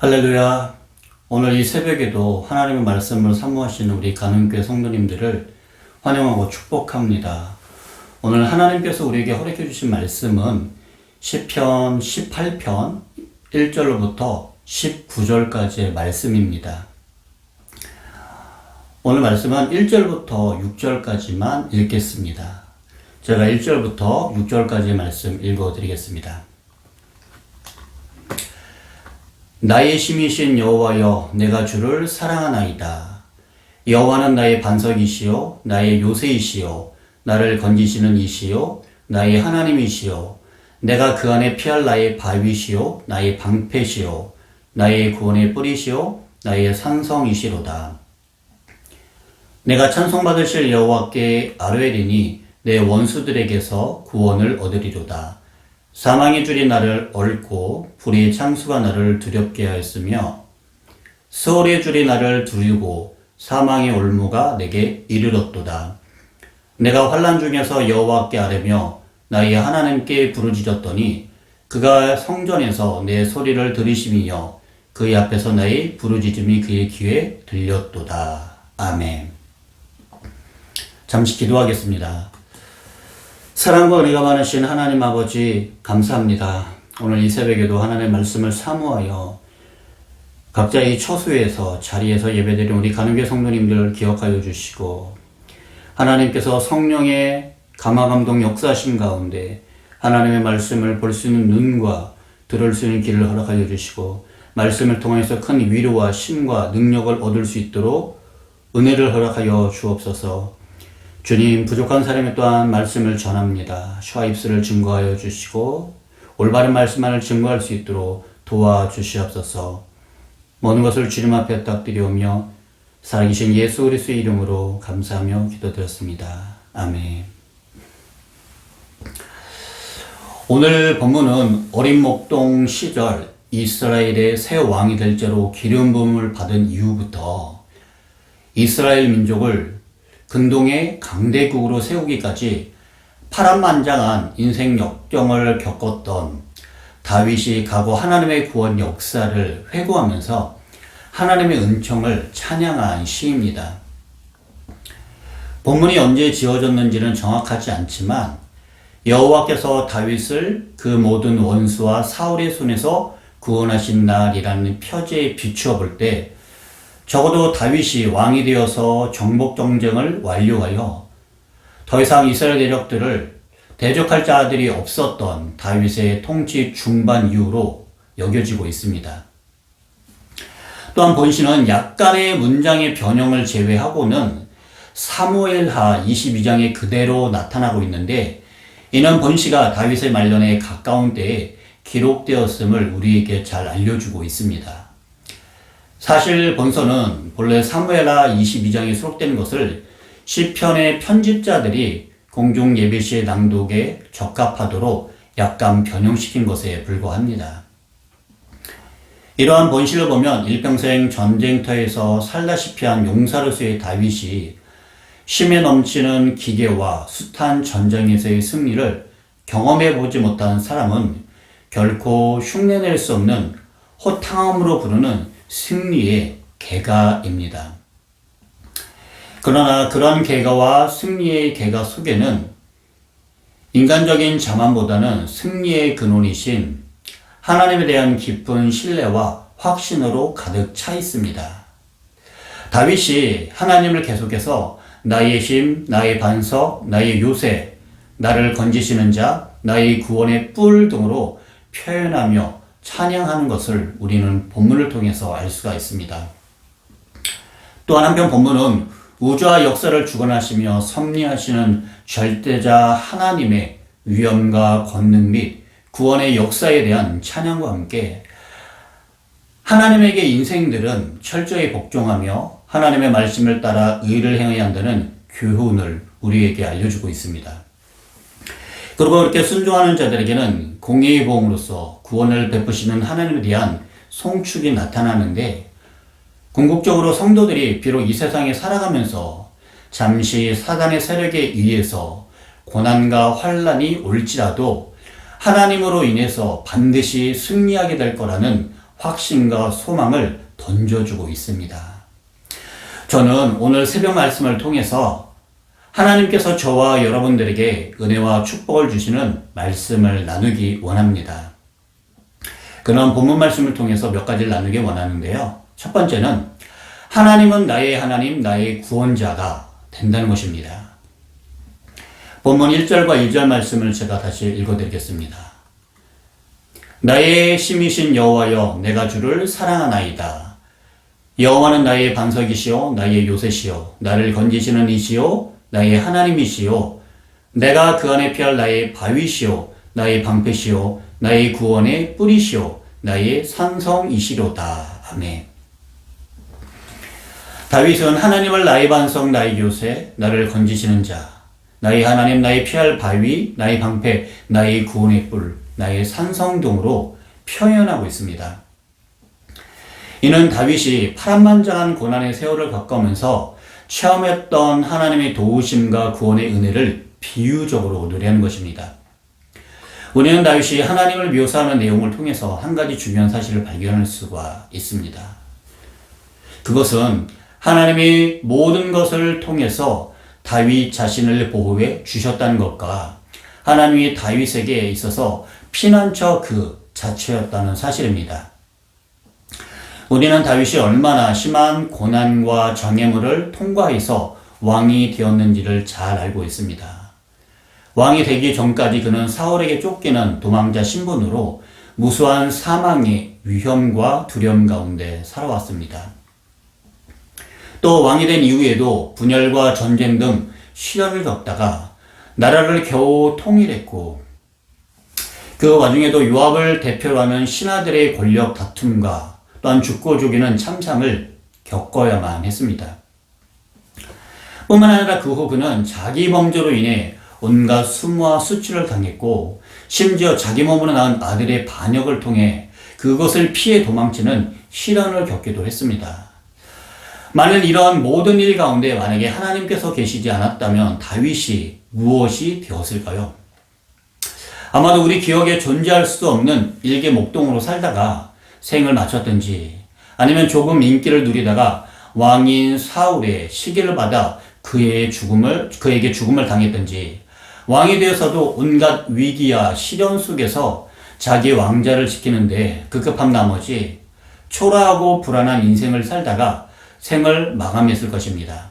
할렐루야. 오늘 이 새벽에도 하나님의 말씀을 사모하시는 우리 가는교회 성도님들을 환영하고 축복합니다. 오늘 하나님께서 우리에게 허락해 주신 말씀은 시편 18편 1절로부터 19절까지의 말씀입니다. 오늘 말씀은 1절부터 6절까지만 읽겠습니다. 제가 1절부터 6절까지의 말씀 읽어드리겠습니다. 나의 힘이신 여호와여, 내가 주를 사랑하나이다. 여호와는 나의 반석이시요 나의 요새이시요 나를 건지시는 이시요 나의 하나님이시요 내가 그 안에 피할 나의 바위시요 나의 방패시요 나의 구원의 뿌리시요 나의 산성이시로다. 내가 찬송받으실 여호와께 아뢰리니 내 원수들에게서 구원을 얻으리로다. 사망의 줄이 나를 얽고 불의 창수가 나를 두렵게 하였으며 수월의 줄이 나를 두르고 사망의 올무가 내게 이르렀도다. 내가 환난 중에서 여호와께 아뢰며 나의 하나님께 부르짖었더니 그가 성전에서 내 소리를 들으시며 그의 앞에서 나의 부르짖음이 그의 귀에 들렸도다. 아멘. 잠시 기도하겠습니다. 사랑과 은혜가 많으신 하나님 아버지, 감사합니다. 오늘 이 새벽에도 하나님의 말씀을 사모하여 각자 이 처소에서 자리에서 예배드리는 우리 가는교회 성도님들 기억하여 주시고, 하나님께서 성령의 감화감동 역사하신 가운데 하나님의 말씀을 볼 수 있는 눈과 들을 수 있는 귀를 허락하여 주시고, 말씀을 통해서 큰 위로와 힘과 능력을 얻을 수 있도록 은혜를 허락하여 주옵소서. 주님, 부족한 사람이 또한 말씀을 전합니다. 혀와 입술을 증거하여 주시고 올바른 말씀만을 증거할 수 있도록 도와주시옵소서. 모든 것을 주님 앞에 엎드리오며 살아계신 예수 그리스도의 이름으로 감사하며 기도드렸습니다. 아멘. 오늘 본문은 어린 목동 시절 이스라엘의 새 왕이 될 죄로 기름 부음을 받은 이후부터 이스라엘 민족을 근동의 강대국으로 세우기까지 파란만장한 인생 역경을 겪었던 다윗이 과거 하나님의 구원 역사를 회고하면서 하나님의 은총을 찬양한 시입니다. 본문이 언제 지어졌는지는 정확하지 않지만 여호와께서 다윗을 그 모든 원수와 사울의 손에서 구원하신 날이라는 표제에 비추어 볼 때 적어도 다윗이 왕이 되어서 정복 정쟁을 완료하여 더 이상 이스라엘 대적들을 대적할 자들이 없었던 다윗의 통치 중반 이후로 여겨지고 있습니다. 또한 본시는 약간의 문장의 변형을 제외하고는 사무엘하 22장에 그대로 나타나고 있는데, 이는 본시가 다윗의 말년에 가까운 때에 기록되었음을 우리에게 잘 알려주고 있습니다. 사실 본서는 본래 사무엘하 22장에 수록된 것을 시편의 편집자들이 공중 예배 시의 낭독에 적합하도록 약간 변형시킨 것에 불과합니다. 이러한 본시를 보면 일평생 전쟁터에서 살다시피 한 용사로서의 다윗이 힘에 넘치는 기계와 숱한 전쟁에서의 승리를 경험해 보지 못한 사람은 결코 흉내낼 수 없는 호탕함으로 부르는 승리의 계가입니다. 그러나 그런 계가와 승리의 계가 속에는 인간적인 자만보다는 승리의 근원이신 하나님에 대한 깊은 신뢰와 확신으로 가득 차 있습니다. 다윗이 하나님을 계속해서 나의 힘, 나의 반석, 나의 요새, 나를 건지시는 자, 나의 구원의 뿔 등으로 표현하며 찬양하는 것을 우리는 본문을 통해서 알 수가 있습니다. 또한 한편 본문은 우주와 역사를 주관하시며 섭리하시는 절대자 하나님의 위엄과 권능 및 구원의 역사에 대한 찬양과 함께 하나님에게 인생들은 철저히 복종하며 하나님의 말씀을 따라 의를 행해야 한다는 교훈을 우리에게 알려주고 있습니다. 그리고 이렇게 순종하는 자들에게는 공의의 보응으로서 구원을 베푸시는 하나님에 대한 송축이 나타나는데, 궁극적으로 성도들이 비록 이 세상에 살아가면서 잠시 사단의 세력에 의해서 고난과 환난이 올지라도 하나님으로 인해서 반드시 승리하게 될 거라는 확신과 소망을 던져주고 있습니다. 저는 오늘 새벽 말씀을 통해서 하나님께서 저와 여러분들에게 은혜와 축복을 주시는 말씀을 나누기 원합니다. 그런 본문 말씀을 통해서 몇 가지를 나누기 원하는데요. 첫 번째는 하나님은 나의 하나님, 나의 구원자가 된다는 것입니다. 본문 1절과 2절 말씀을 제가 다시 읽어드리겠습니다. 나의 심이신 여호와여, 내가 주를 사랑하나이다. 여호와는 나의 반석이시요 나의 요새시요 나를 건지시는 이시요 나의 하나님이시요 내가 그 안에 피할 나의 바위시요 나의 방패시요 나의 구원의 뿌리시요 나의 산성이시로다. 아멘. 다윗은 하나님을 나의 반석, 나의 요새, 나를 건지시는 자, 나의 하나님, 나의 피할 바위, 나의 방패, 나의 구원의 뿔, 나의 산성 등으로 표현하고 있습니다. 이는 다윗이 파란만장한 고난의 세월을 겪으면서 체험했던 하나님의 도우심과 구원의 은혜를 비유적으로 노래하는 것입니다. 우리는 다윗이 하나님을 묘사하는 내용을 통해서 한 가지 중요한 사실을 발견할 수가 있습니다. 그것은 하나님이 모든 것을 통해서 다윗 자신을 보호해 주셨다는 것과 하나님이 다윗에게 있어서 피난처 그 자체였다는 사실입니다. 우리는 다윗이 얼마나 심한 고난과 장애물을 통과해서 왕이 되었는지를 잘 알고 있습니다. 왕이 되기 전까지 그는 사울에게 쫓기는 도망자 신분으로 무수한 사망의 위험과 두려움 가운데 살아왔습니다. 또 왕이 된 이후에도 분열과 전쟁 등 시련을 겪다가 나라를 겨우 통일했고 그 와중에도 요압을 대표로 하는 신하들의 권력 다툼과 또한 죽고 죽이는 참상을 겪어야만 했습니다. 뿐만 아니라 그 후 그는 자기 범죄로 인해 온갖 수모와 수치를 당했고 심지어 자기 몸으로 낳은 아들의 반역을 통해 그것을 피해 도망치는 시련을 겪기도 했습니다. 만일 이러한 모든 일 가운데 만약에 하나님께서 계시지 않았다면 다윗이 무엇이 되었을까요? 아마도 우리 기억에 존재할 수 없는 일개 목동으로 살다가 생을 마쳤든지 아니면 조금 인기를 누리다가 왕인 사울의 시기를 받아 그에게 죽음을 당했든지 왕이 되어서도 온갖 위기와 시련 속에서 자기 왕자를 지키는데 급급한 나머지 초라하고 불안한 인생을 살다가 생을 마감했을 것입니다.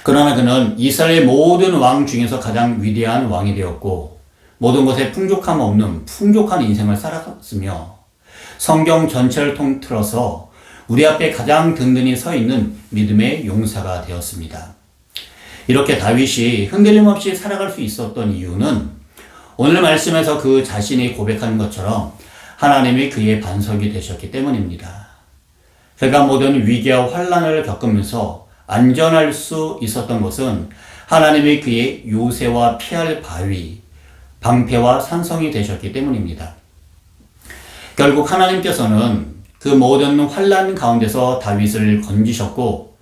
그러나 그는 이스라엘 모든 왕 중에서 가장 위대한 왕이 되었고 모든 것에 풍족함 없는 풍족한 인생을 살았으며 성경 전체를 통틀어서 우리 앞에 가장 든든히 서 있는 믿음의 용사가 되었습니다. 이렇게 다윗이 흔들림 없이 살아갈 수 있었던 이유는 오늘 말씀에서 그 자신이 고백하는 것처럼 하나님이 그의 반석이 되셨기 때문입니다. 그가 모든 위기와 환난을 겪으면서 안전할 수 있었던 것은 하나님이 그의 요새와 피할 바위, 방패와 산성이 되셨기 때문입니다. 결국 하나님께서는 그 모든 환난 가운데서 다윗을 건지셨고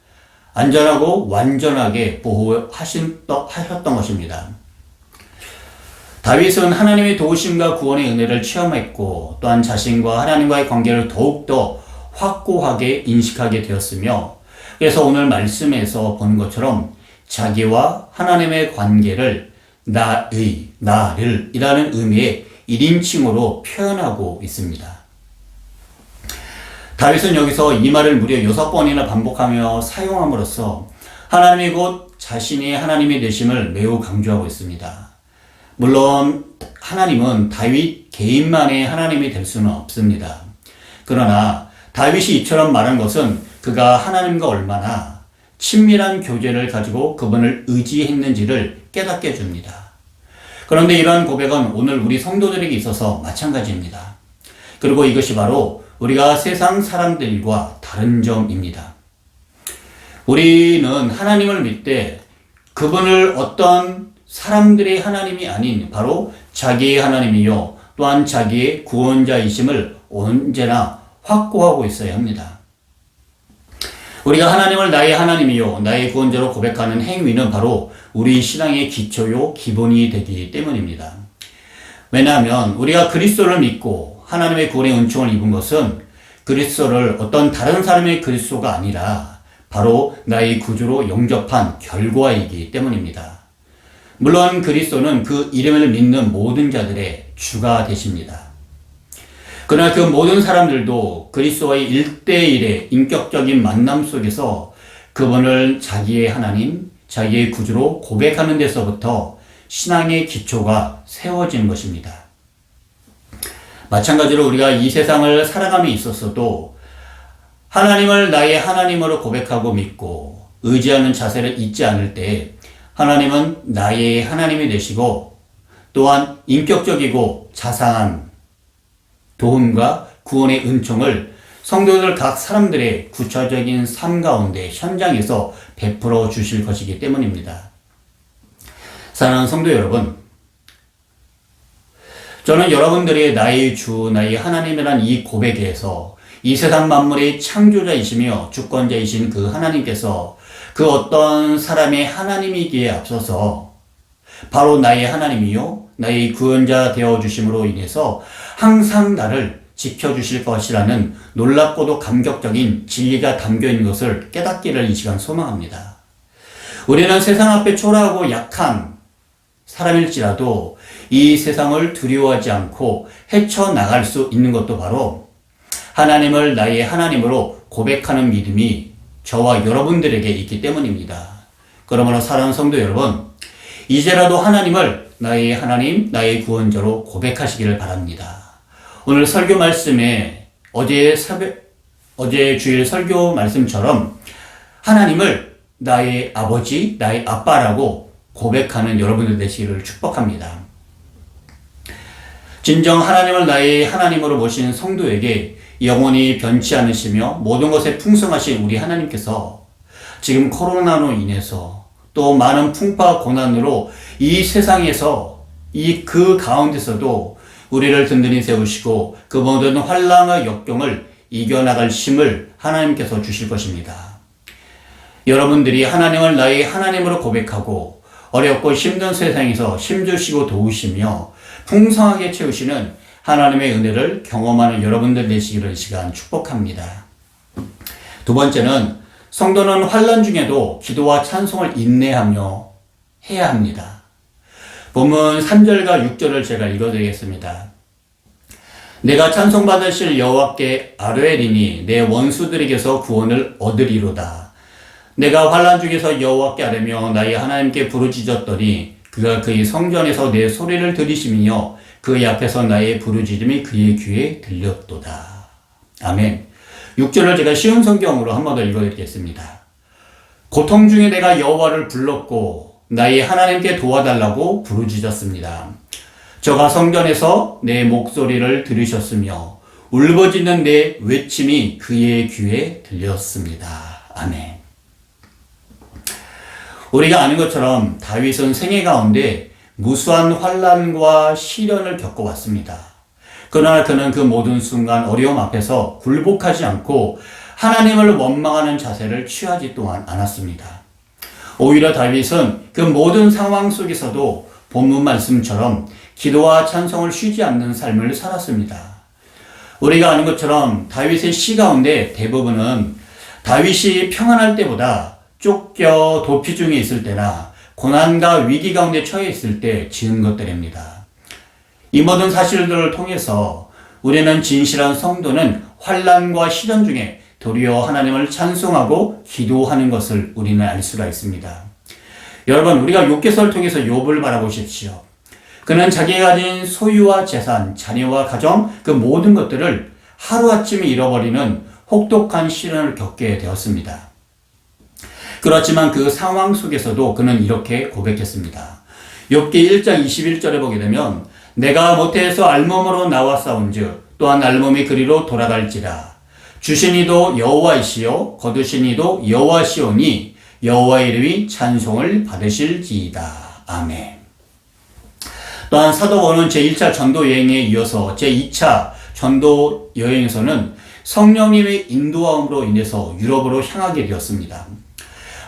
안전하고 완전하게 보호하셨던 것입니다. 다윗은 하나님의 도우심과 구원의 은혜를 체험했고 또한 자신과 하나님과의 관계를 더욱더 확고하게 인식하게 되었으며 그래서 오늘 말씀에서 보는 것처럼 자기와 하나님의 관계를 나를 이라는 의미의 1인칭으로 표현하고 있습니다. 다윗은 여기서 이 말을 무려 6번이나 반복하며 사용함으로써 하나님이 곧 자신이 하나님이 되심을 매우 강조하고 있습니다. 물론 하나님은 다윗 개인만의 하나님이 될 수는 없습니다. 그러나 다윗이 이처럼 말한 것은 그가 하나님과 얼마나 친밀한 교제를 가지고 그분을 의지했는지를 깨닫게 해줍니다. 그런데 이러한 고백은 오늘 우리 성도들에게 있어서 마찬가지입니다. 그리고 이것이 바로 우리가 세상 사람들과 다른 점입니다. 우리는 하나님을 믿되 그분을 어떤 사람들의 하나님이 아닌 바로 자기의 하나님이요 또한 자기의 구원자이심을 언제나 확고하고 있어야 합니다. 우리가 하나님을 나의 하나님이요 나의 구원자로 고백하는 행위는 바로 우리 신앙의 기초요 기본이 되기 때문입니다. 왜냐하면 우리가 그리스도를 믿고 하나님의 구원의 은총을 입은 것은 그리스도를 어떤 다른 사람의 그리스도가 아니라 바로 나의 구주로 영접한 결과이기 때문입니다. 물론 그리스도는 그 이름을 믿는 모든 자들의 주가 되십니다. 그러나 그 모든 사람들도 그리스도와의 1대1의 인격적인 만남 속에서 그분을 자기의 하나님, 자기의 구주로 고백하는 데서부터 신앙의 기초가 세워지는 것입니다. 마찬가지로 우리가 이 세상을 살아감에 있어서도 하나님을 나의 하나님으로 고백하고 믿고 의지하는 자세를 잊지 않을 때 하나님은 나의 하나님이 되시고 또한 인격적이고 자상한 도움과 구원의 은총을 성도들 각 사람들의 구체적인 삶 가운데 현장에서 베풀어 주실 것이기 때문입니다. 사랑하는 성도 여러분, 저는 여러분들이 나의 주, 나의 하나님이란 이 고백에서 이 세상 만물의 창조자이시며 주권자이신 그 하나님께서 그 어떤 사람의 하나님이기에 앞서서 바로 나의 하나님이요 나의 구원자 되어주심으로 인해서 항상 나를 지켜주실 것이라는 놀랍고도 감격적인 진리가 담겨있는 것을 깨닫기를 이 시간 소망합니다. 우리는 세상 앞에 초라하고 약한 사람일지라도 이 세상을 두려워하지 않고 헤쳐나갈 수 있는 것도 바로 하나님을 나의 하나님으로 고백하는 믿음이 저와 여러분들에게 있기 때문입니다. 그러므로 사랑하는 성도 여러분, 이제라도 하나님을 나의 하나님, 나의 구원자로 고백하시기를 바랍니다. 오늘 설교 말씀에 어제 주일 설교 말씀처럼 하나님을 나의 아버지, 나의 아빠라고 고백하는 여러분들 되시기를 축복합니다. 진정 하나님을 나의 하나님으로 모신 성도에게 영원히 변치 않으시며 모든 것에 풍성하신 우리 하나님께서 지금 코로나로 인해서 또 많은 풍파 고난으로 이 세상에서 그 가운데서도 우리를 든든히 세우시고 그 모든 환난과 역경을 이겨나갈 힘을 하나님께서 주실 것입니다. 여러분들이 하나님을 나의 하나님으로 고백하고 어렵고 힘든 세상에서 힘주시고 도우시며 풍성하게 채우시는 하나님의 은혜를 경험하는 여러분들 되시기를 이 시간 축복합니다. 두 번째는 성도는 환난 중에도 기도와 찬송을 인내하며 해야 합니다. 본문 3절과 6절을 제가 읽어드리겠습니다. 내가 찬송받으실 여호와께 아뢰리니 내 원수들에게서 구원을 얻으리로다. 내가 환난 중에서 여호와께 아뢰며 나의 하나님께 부르짖었더니 그가 그의 성전에서 내 소리를 들으시며 그의 앞에서 나의 부르짖음이 그의 귀에 들렸도다. 아멘. 6절을 제가 쉬운 성경으로 한 번 더 읽어드리겠습니다. 고통 중에 내가 여호와를 불렀고 나의 하나님께 도와달라고 부르짖었습니다. 저가 성전에서 내 목소리를 들으셨으며 울부짖는 내 외침이 그의 귀에 들렸습니다. 아멘. 우리가 아는 것처럼 다윗은 생애 가운데 무수한 환난과 시련을 겪어왔습니다. 그러나 그는 그 모든 순간 어려움 앞에서 굴복하지 않고 하나님을 원망하는 자세를 취하지 또한 않았습니다. 오히려 다윗은 그 모든 상황 속에서도 본문 말씀처럼 기도와 찬송을 쉬지 않는 삶을 살았습니다. 우리가 아는 것처럼 다윗의 시 가운데 대부분은 다윗이 평안할 때보다 쫓겨 도피 중에 있을 때나 고난과 위기 가운데 처해 있을 때 지은 것들입니다. 이 모든 사실들을 통해서 우리는 진실한 성도는 환난과 시련 중에 도리어 하나님을 찬송하고 기도하는 것을 우리는 알 수가 있습니다. 여러분, 우리가 욥기서를 통해서 욥을 바라보십시오. 그는 자기가 가진 소유와 재산, 자녀와 가정 그 모든 것들을 하루아침에 잃어버리는 혹독한 시련을 겪게 되었습니다. 그렇지만 그 상황 속에서도 그는 이렇게 고백했습니다. 욥기 1장 21절에 보게 되면 내가 모태에서 알몸으로 나와 싸운즉 또한 알몸이 그리로 돌아갈지라 주신 이도 여호와이시요 거두신 이도 여호와시오니 여호와의 이름이 찬송을 받으실지이다. 아멘. 또한 사도 바울은 제1차 전도 여행에 이어서 제2차 전도 여행에서는 성령님의 인도함으로 인해서 유럽으로 향하게 되었습니다.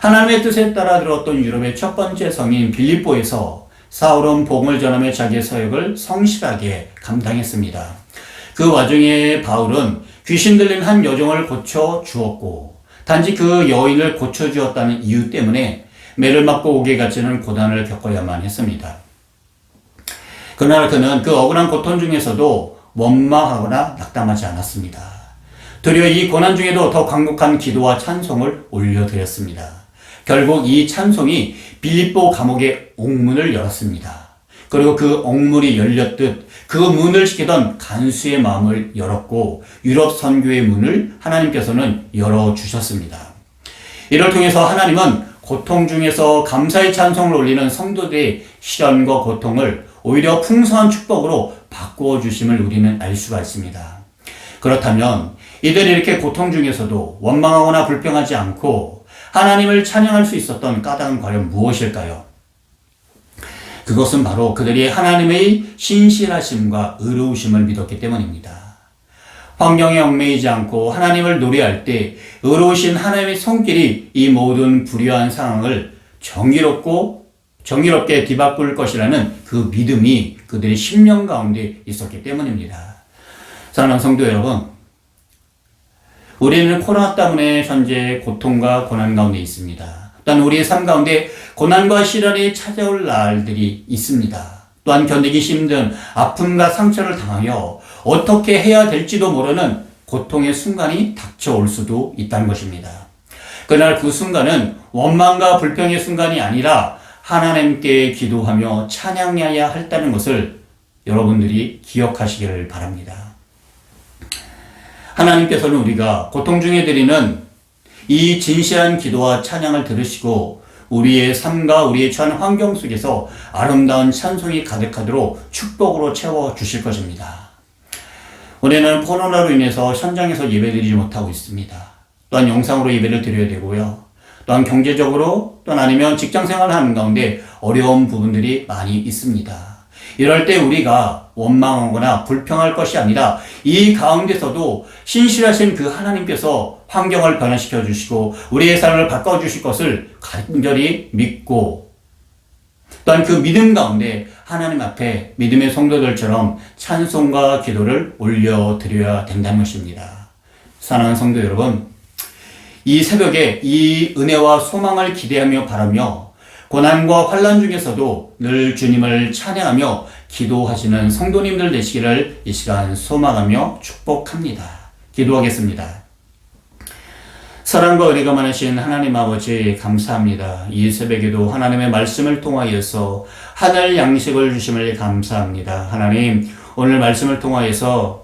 하나님의 뜻에 따라 들었던 유럽의 첫 번째 성인 빌립보에서 사울은 복음을 전하며 자기의 사역을 성실하게 감당했습니다. 그 와중에 바울은 귀신 들린 한 여종을 고쳐 주었고 단지 그 여인을 고쳐 주었다는 이유 때문에 매를 맞고 옥에 갇히는 고난을 겪어야만 했습니다. 그러나 그는 그 억울한 고통 중에서도 원망하거나 낙담하지 않았습니다. 도리어 이 고난 중에도 더 강력한 기도와 찬송을 올려드렸습니다. 결국 이 찬송이 빌립보 감옥의 옥문을 열었습니다. 그리고 그 옥문이 열렸듯 그 문을 지키던 간수의 마음을 열었고 유럽 선교의 문을 하나님께서는 열어주셨습니다. 이를 통해서 하나님은 고통 중에서 감사의 찬송을 올리는 성도들의 시련과 고통을 오히려 풍성한 축복으로 바꾸어 주심을 우리는 알 수가 있습니다. 그렇다면 이들이 이렇게 고통 중에서도 원망하거나 불평하지 않고 하나님을 찬양할 수 있었던 까닭은 과연 무엇일까요? 그것은 바로 그들이 하나님의 신실하심과 의로우심을 믿었기 때문입니다. 환경에 얽매이지 않고 하나님을 노래할 때 의로우신 하나님의 손길이 이 모든 불의한 상황을 정의롭게 뒤바꿀 것이라는 그 믿음이 그들의 심령 가운데 있었기 때문입니다. 사랑하는 성도 여러분, 우리는 코로나 때문에 현재 고통과 고난 가운데 있습니다. 또한 우리의 삶 가운데 고난과 시련이 찾아올 날들이 있습니다. 또한 견디기 힘든 아픔과 상처를 당하여 어떻게 해야 될지도 모르는 고통의 순간이 닥쳐올 수도 있다는 것입니다. 그러나 그 순간은 원망과 불평의 순간이 아니라 하나님께 기도하며 찬양해야 한다는 것을 여러분들이 기억하시기를 바랍니다. 하나님께서는 우리가 고통 중에 드리는 이 진실한 기도와 찬양을 들으시고 우리의 삶과 우리의 처한 환경 속에서 아름다운 찬송이 가득하도록 축복으로 채워주실 것입니다. 올해는 코로나로 인해서 현장에서 예배드리지 못하고 있습니다. 또한 영상으로 예배를 드려야 되고요. 또한 경제적으로 또는 아니면 직장생활을 하는 가운데 어려운 부분들이 많이 있습니다. 이럴 때 우리가 원망하거나 불평할 것이 아니라 이 가운데서도 신실하신 그 하나님께서 환경을 변화시켜 주시고 우리의 삶을 바꿔주실 것을 간절히 믿고 또한 그 믿음 가운데 하나님 앞에 믿음의 성도들처럼 찬송과 기도를 올려드려야 된다는 것입니다. 사랑하는 성도 여러분, 이 새벽에 이 은혜와 소망을 기대하며 바라며 고난과 환난 중에서도 늘 주님을 찬양하며 기도하시는 성도님들 되시기를 이 시간 소망하며 축복합니다. 기도하겠습니다. 사랑과 은혜가 많으신 하나님 아버지 감사합니다. 이 새벽에도 하나님의 말씀을 통하여서 하늘 양식을 주심을 감사합니다. 하나님, 오늘 말씀을 통하여서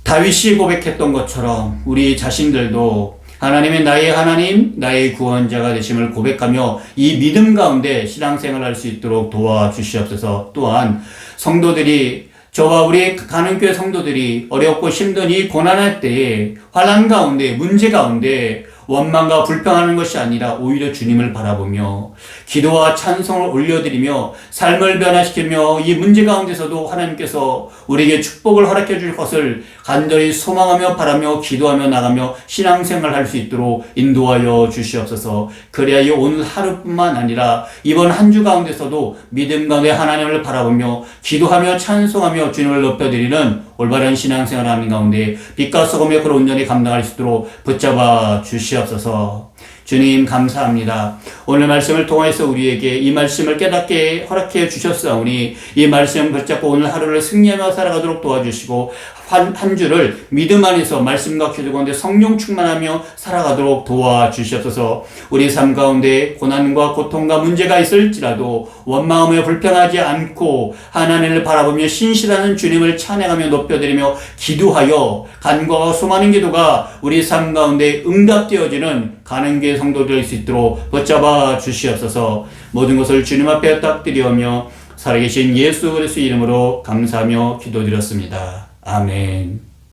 다윗이 고백했던 것처럼 우리 자신들도 하나님의 나의 하나님, 나의 구원자가 되심을 고백하며 이 믿음 가운데 신앙생활을 할 수 있도록 도와주시옵소서. 또한 성도들이 저와 우리 가는교회 성도들이 어렵고 힘든 이 고난할 때에 환난 가운데 문제 가운데 원망과 불평하는 것이 아니라 오히려 주님을 바라보며 기도와 찬송을 올려드리며 삶을 변화시키며 이 문제 가운데서도 하나님께서 우리에게 축복을 허락해 줄 것을 간절히 소망하며 바라며 기도하며 나가며 신앙생활을 할 수 있도록 인도하여 주시옵소서. 그래야 이 오늘 하루뿐만 아니라 이번 한 주 가운데서도 믿음 가운데 하나님을 바라보며 기도하며 찬송하며 주님을 높여드리는 올바른 신앙생활을 하는 가운데 빛과 소금의 그를 온전히 감당할 수 있도록 붙잡아 주시옵소서. 주님 감사합니다. 오늘 말씀을 통해서 우리에게 이 말씀을 깨닫게 허락해 주셨사오니 이 말씀 붙잡고 오늘 하루를 승리하며 살아가도록 도와주시고 한 주를 믿음 안에서 말씀과 기도 가운데 성령 충만하며 살아가도록 도와주시옵소서. 우리 삶 가운데 고난과 고통과 문제가 있을지라도 원망하며 불평하지 않고 하나님을 바라보며 신실한 주님을 찬양하며 높여드리며 기도하여 간과와 수많은 기도가 우리 삶 가운데 응답되어지는 가는교회 성도들 될 수 있도록 붙잡아 주시옵소서. 모든 것을 주님 앞에 딱 드리오며 살아계신 예수 그리스도의 이름으로 감사하며 기도드렸습니다. 아멘.